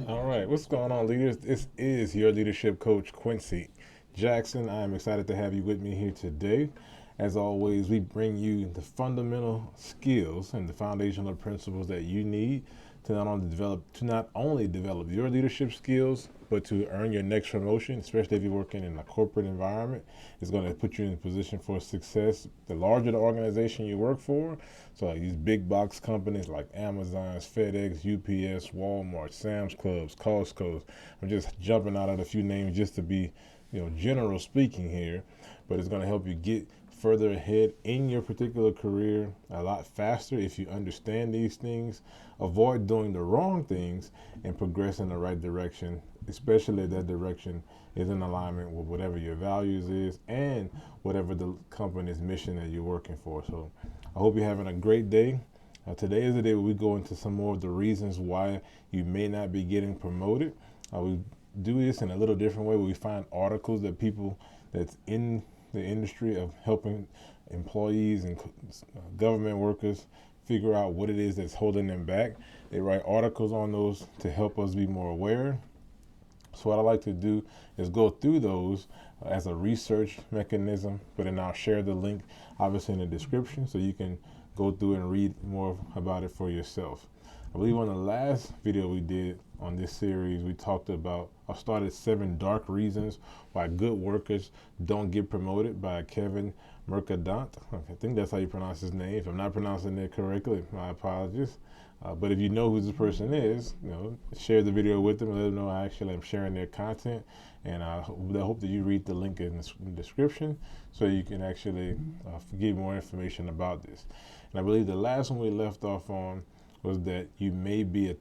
All right, what's going on, leaders? This is your leadership coach, Quincy Jackson. I am excited to have you with me here today. As always, we bring you the fundamental skills and the foundational principles that you need to not only develop your leadership skills, but to earn your next promotion, especially if you're working in a corporate environment. It's going to put you in a position for success. The larger the organization you work for, so like these big box companies like Amazon, FedEx, UPS, Walmart, Sam's Clubs, Costco's. I'm just jumping out at a few names just to be, general speaking here, but it's going to help you get further ahead in your particular career a lot faster if you understand these things, avoid doing the wrong things, and progress in the right direction, especially if that direction is in alignment with whatever your values is and whatever the company's mission that you're working for. So I hope you're having a great day. Today is the day where we go into some more of the reasons why you may not be getting promoted. We do this in a little different way where we find articles that people that's in the industry of helping employees and government workers figure out what it is that's holding them back. They write articles on those to help us be more aware. So what I like to do is go through those as a research mechanism, but then I'll share the link obviously in the description so you can go through and read more about it for yourself. I believe on the last video we did on this series, we talked about, I started 7 dark reasons why good workers don't get promoted by Kevin Mercadant. I think that's how you pronounce his name. If I'm not pronouncing it correctly, my apologies. But if you know who this person is, share the video with them and let them know I actually am sharing their content. And I hope that you read the link in the description so you can actually get more information about this. And I believe the last one we left off on was that you may be a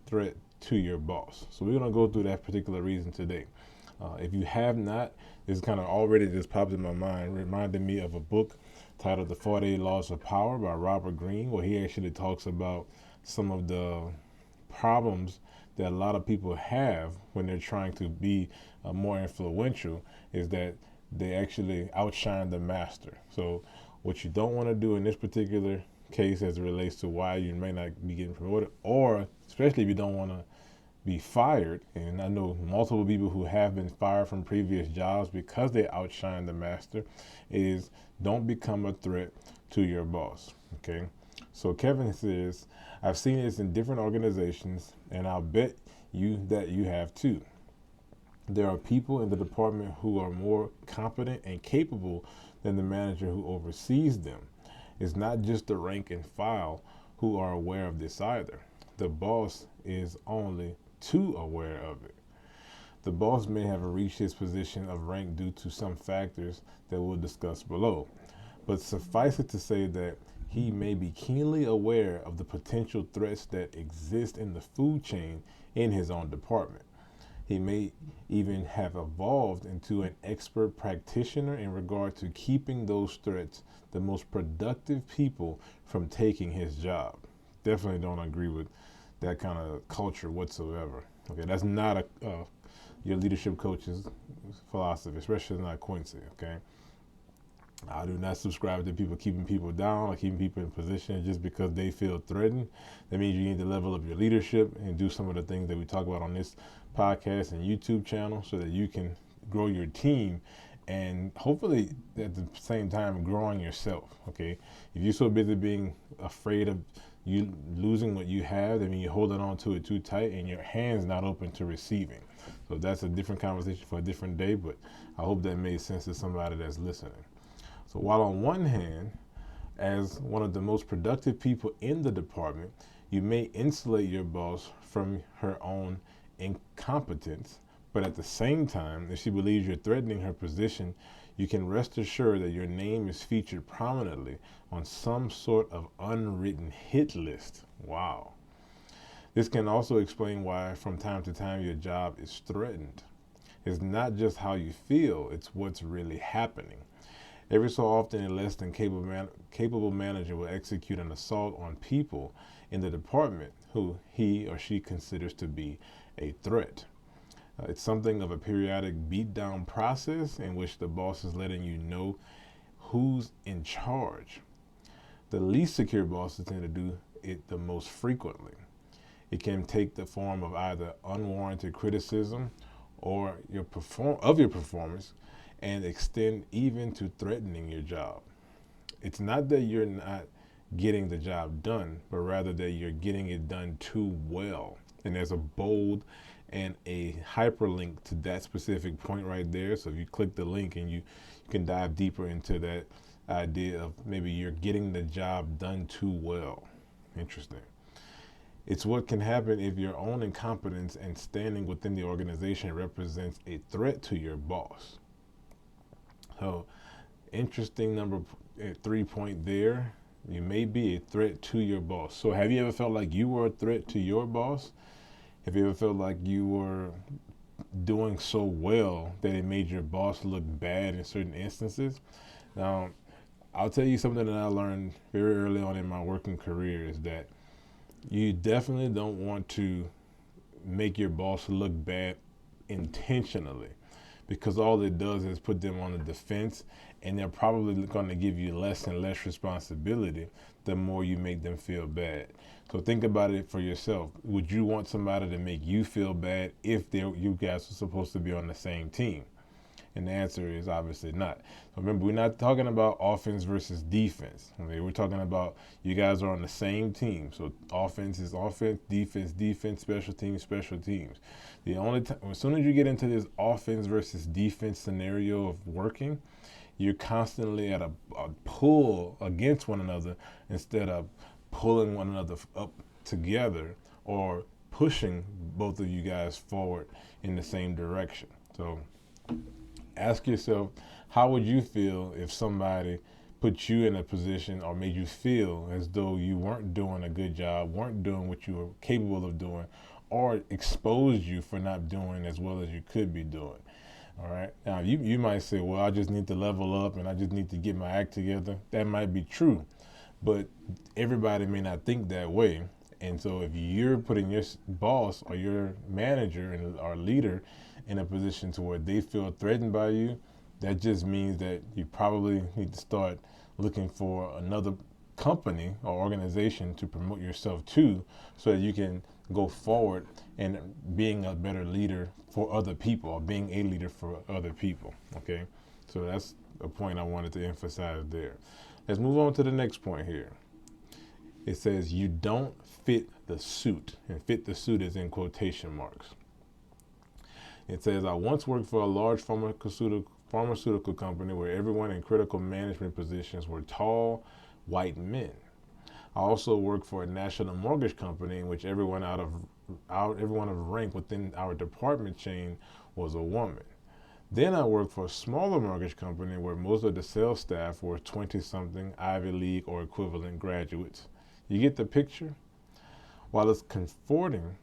threat to your boss. So we're going to go through that particular reason today. If you have not, this kind of already just popped in my mind, reminded me of a book titled The 48 Laws of Power by Robert Greene, where he actually talks about some of the problems that a lot of people have when they're trying to be more influential, is that they actually outshine the master. So what you don't want to do in this particular case as it relates to why you may not be getting promoted, or especially if you don't want to be fired, and I know multiple people who have been fired from previous jobs because they outshine the master, is don't become a threat to your boss. Okay, so Kevin says, I've seen this in different organizations, and I'll bet you that you have too. There are people in the department who are more competent and capable than the manager who oversees them. It's not just the rank and file who are aware of this either. The boss is only too aware of it. The boss may have reached his position of rank due to some factors that we'll discuss below, but suffice it to say that he may be keenly aware of the potential threats that exist in the food chain in his own department. He may even have evolved into an expert practitioner in regard to keeping those threats, the most productive people, from taking his job. Definitely don't agree with that kind of culture whatsoever. Okay, that's not your leadership coach's philosophy, especially not Quincy. Okay, I do not subscribe to people keeping people down or keeping people in position just because they feel threatened. That means you need to level up your leadership and do some of the things that we talk about on this podcast and YouTube channel so that you can grow your team and hopefully at the same time growing yourself. Okay, if you're so busy being afraid of you losing what you have, I mean you're holding on to it too tight and your hands not open to receiving. So that's a different conversation for a different day, but I hope that made sense to somebody that's listening. So while on one hand, as one of the most productive people in the department, you may insulate your boss from her own incompetence, but at the same time, if she believes you're threatening her position, you can rest assured that your name is featured prominently on some sort of unwritten hit list. Wow. This can also explain why from time to time your job is threatened. It's not just how you feel, it's what's really happening. Every so often, a less than capable manager will execute an assault on people in the department who he or she considers to be a threat. It's something of a periodic beatdown process in which the boss is letting you know who's in charge. The least secure bosses tend to do it the most frequently. It can take the form of either unwarranted criticism or of your performance, and extend even to threatening your job. It's not that you're not getting the job done, but rather that you're getting it done too well. And there's a bold and a hyperlink to that specific point right there. So if you click the link and you can dive deeper into that idea of maybe you're getting the job done too well. Interesting. It's what can happen if your own incompetence and standing within the organization represents a threat to your boss. So, interesting number 3 point there. You may be a threat to your boss. So, have you ever felt like you were a threat to your boss? Have you ever felt like you were doing so well that it made your boss look bad in certain instances? Now, I'll tell you something that I learned very early on in my working career is that you definitely don't want to make your boss look bad intentionally, because all it does is put them on the defense, and they're probably going to give you less and less responsibility the more you make them feel bad. So think about it for yourself. Would you want somebody to make you feel bad if you guys are supposed to be on the same team? And the answer is obviously not. So remember, we're not talking about offense versus defense. Okay? We're talking about you guys are on the same team. So offense is offense, defense, special teams, special teams. The only time, as soon as you get into this offense versus defense scenario of working, you're constantly at a pull against one another instead of pulling one another up together or pushing both of you guys forward in the same direction. So ask yourself, how would you feel if somebody put you in a position or made you feel as though you weren't doing a good job, weren't doing what you were capable of doing, or exposed you for not doing as well as you could be doing? All right. Now, you might say, well, I just need to level up and I just need to get my act together. That might be true, but everybody may not think that way. And so if you're putting your boss or your manager or leader in a position to where they feel threatened by you, that just means that you probably need to start looking for another company or organization to promote yourself to, so that you can go forward and being a better leader for other people, or being a leader for other people. Okay, so that's a point I wanted to emphasize there. Let's move on to the next point here. It says you don't fit the suit, and fit the suit is in quotation marks. It says, I once worked for a large pharmaceutical company where everyone in critical management positions were tall, white men. I also worked for a national mortgage company in which everyone of rank within our department chain was a woman. Then I worked for a smaller mortgage company where most of the sales staff were 20-something Ivy League or equivalent graduates. You get the picture? While it's comforting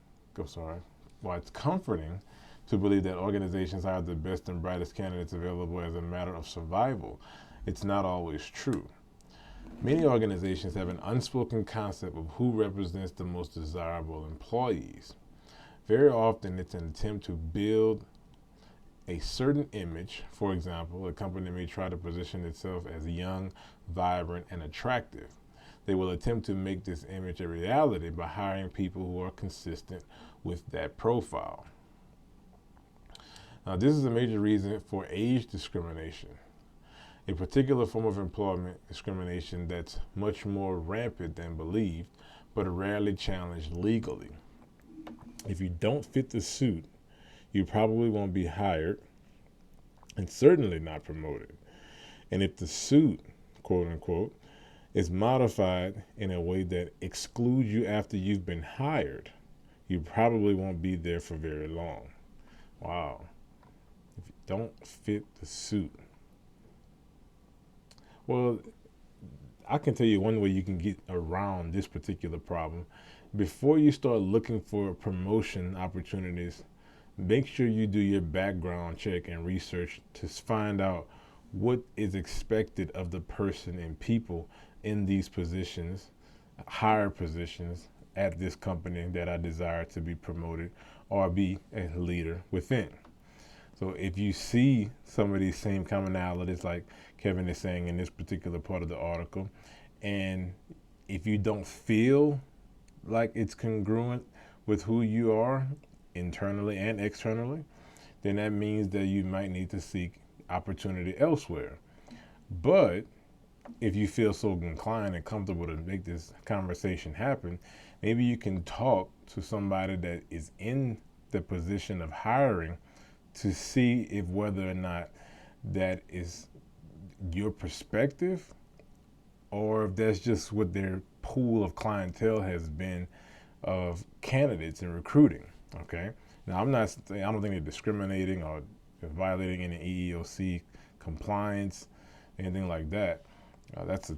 to believe that organizations hire the best and brightest candidates available as a matter of survival, it's not always true. Many organizations have an unspoken concept of who represents the most desirable employees. Very often, it's an attempt to build a certain image. For example, a company may try to position itself as young, vibrant, and attractive. They will attempt to make this image a reality by hiring people who are consistent with that profile. Now, this is a major reason for age discrimination, a particular form of employment discrimination that's much more rampant than believed, but rarely challenged legally. If you don't fit the suit, you probably won't be hired and certainly not promoted. And if the suit, quote unquote, is modified in a way that excludes you after you've been hired, you probably won't be there for very long. Wow. If you don't fit the suit. Well, I can tell you one way you can get around this particular problem. Before you start looking for promotion opportunities, make sure you do your background check and research to find out what is expected of the person and people in these positions, higher positions at this company that I desire to be promoted or be a leader within. So if you see some of these same commonalities, like Kevin is saying in this particular part of the article, and if you don't feel like it's congruent with who you are internally and externally, then that means that you might need to seek opportunity elsewhere. But if you feel so inclined and comfortable to make this conversation happen, maybe you can talk to somebody that is in the position of hiring to see if whether or not that is your perspective or if that's just what their pool of clientele has been of candidates in recruiting. Okay. Now I don't think they're discriminating or violating any EEOC compliance, anything like that. That's a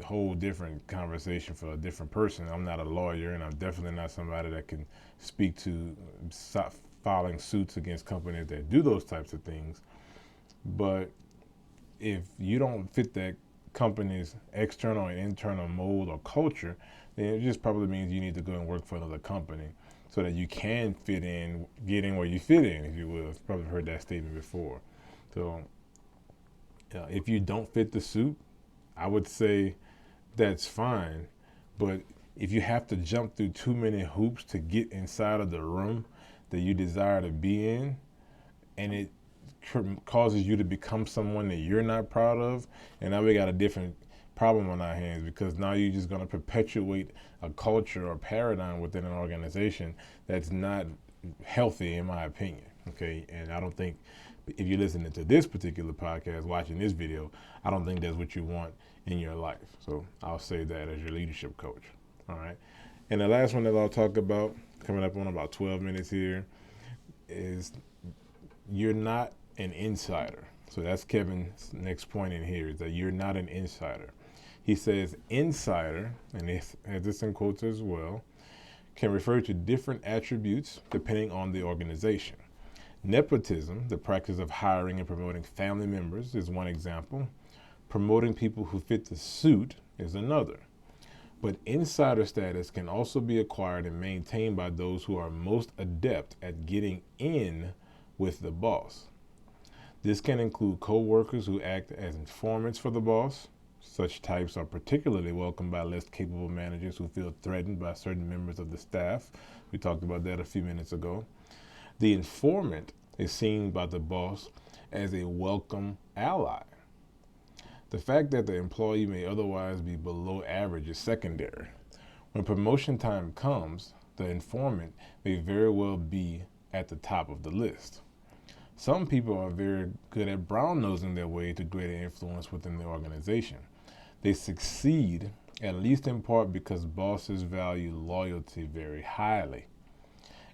whole different conversation for a different person. I'm not a lawyer, and I'm definitely not somebody that can speak to filing suits against companies that do those types of things. But if you don't fit that company's external and internal mold or culture, then it just probably means you need to go and work for another company so that you can fit in, get in where you fit in, if you will. You've probably heard that statement before. So if you don't fit the suit, I would say that's fine. But if you have to jump through too many hoops to get inside of the room that you desire to be in, and it causes you to become someone that you're not proud of, and now we got a different problem on our hands, because now you're just going to perpetuate a culture or paradigm within an organization that's not healthy, in my opinion. Okay, and I don't think, if you're listening to this particular podcast, watching this video, I don't think that's what you want in your life. So I'll say that as your leadership coach. All right. And the last one that I'll talk about, coming up on about 12 minutes here, is you're not an insider. So that's Kevin's next point in here, is that you're not an insider. He says insider, and he has this in quotes as well, can refer to different attributes depending on the organization. Nepotism, the practice of hiring and promoting family members, is one example. Promoting people who fit the suit is another. But insider status can also be acquired and maintained by those who are most adept at getting in with the boss. This can include co-workers who act as informants for the boss. Such types are particularly welcomed by less capable managers who feel threatened by certain members of the staff. We talked about that a few minutes ago. The informant is seen by the boss as a welcome ally. The fact that the employee may otherwise be below average is secondary. When promotion time comes, the informant may very well be at the top of the list. Some people are very good at brown-nosing their way to greater influence within the organization. They succeed, at least in part because bosses value loyalty very highly.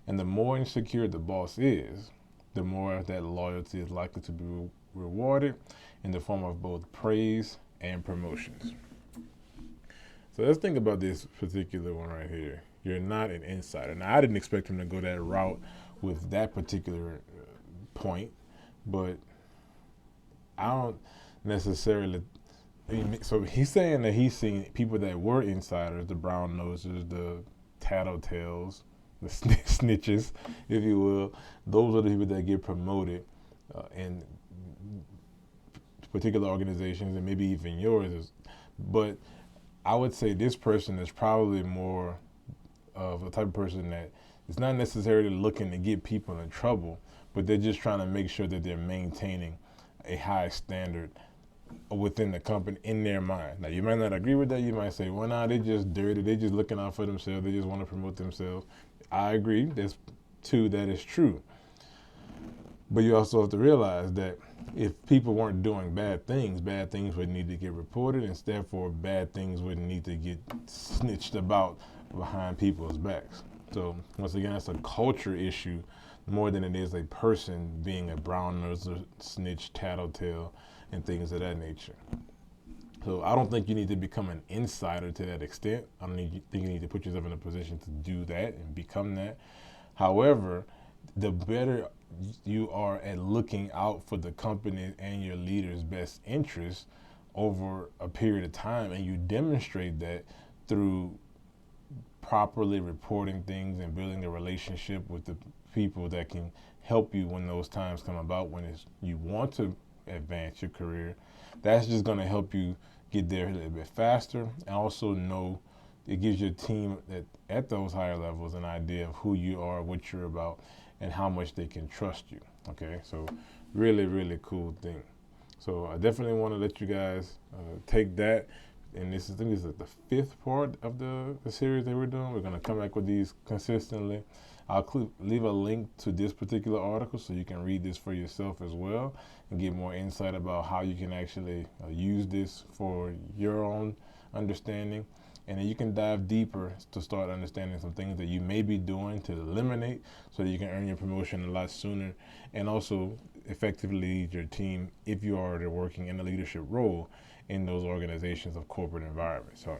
And the more insecure the boss is, the more that loyalty is likely to be rewarded in the form of both praise and promotions. So let's think about this particular one right here. You're not an insider. Now, I didn't expect him to go that route with that particular point, but I don't necessarily. So he's saying that he's seen people that were insiders, the brown nosers, the tattletales, the snitches, if you will. Those are the people that get promoted in particular organizations, and maybe even yours. But I would say this person is probably more of a type of person that is not necessarily looking to get people in trouble, but they're just trying to make sure that they're maintaining a high standard within the company in their mind. Now, you might not agree with that. You might say, well, nah, they're just dirty. They're just looking out for themselves. They just want to promote themselves. I agree. That is true. But you also have to realize that if people weren't doing bad things would need to get reported, and therefore bad things wouldn't need to get snitched about behind people's backs. So once again, that's a culture issue more than it is a person being a brown noser, snitch, tattletale, and things of that nature. So I don't think you need to become an insider to that extent. I don't think you need to put yourself in a position to do that and become that. However, the better you are at looking out for the company and your leader's best interests over a period of time, and you demonstrate that through properly reporting things and building a relationship with the people that can help you when those times come about, when you want to advance your career, that's just going to help you get there a little bit faster, and also know it gives your team at those higher levels an idea of who you are, what you're about, and how much they can trust you. Okay, so really, really cool thing. So I definitely want to let you guys take that. And this is, I think this is the fifth part of the series that we're doing. We're going to come back with these consistently. I'll leave a link to this particular article so you can read this for yourself as well and get more insight about how you can actually use this for your own understanding. And then you can dive deeper to start understanding some things that you may be doing to eliminate so that you can earn your promotion a lot sooner and also effectively lead your team if you are already working in a leadership role in those organizations of corporate environments. So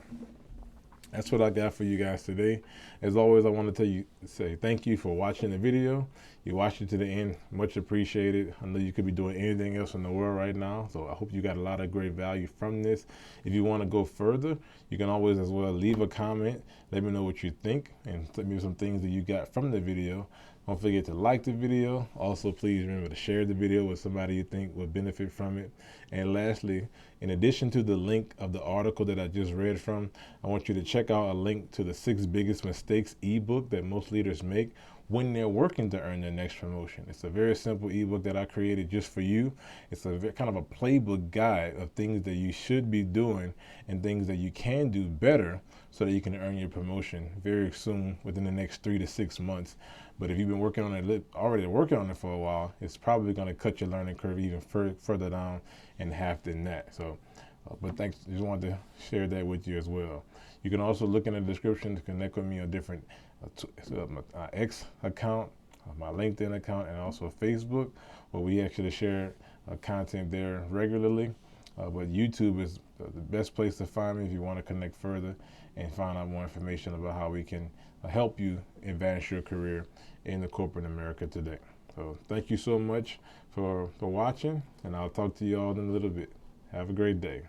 that's what I got for you guys today. As always, I want to say thank you for watching the video. You watched it to the end, much appreciated. I know you could be doing anything else in the world right now, so I hope you got a lot of great value from this. If you want to go further, you can always as well leave a comment. Let me know what you think and tell me some things that you got from the video. Don't forget to like the video. Also, please remember to share the video with somebody you think would benefit from it. And lastly, in addition to the link of the article that I just read from, I want you to check out a link to the 6 Biggest Mistakes ebook that most leaders make when they're working to earn their next promotion. It's a very simple ebook that I created just for you. It's a kind of a playbook guide of things that you should be doing and things that you can do better so that you can earn your promotion very soon within the next 3 to 6 months. But if you've been working on it, already working on it for a while, it's probably going to cut your learning curve even further down in half than that. So, but thanks. Just wanted to share that with you as well. You can also look in the description to connect with me on different my X account, my LinkedIn account, and also Facebook, where we actually share content there regularly. But YouTube is the best place to find me if you want to connect further and find out more information about how we can help you advance your career in the corporate America today. So thank you so much for watching, and I'll talk to you all in a little bit. Have a great day.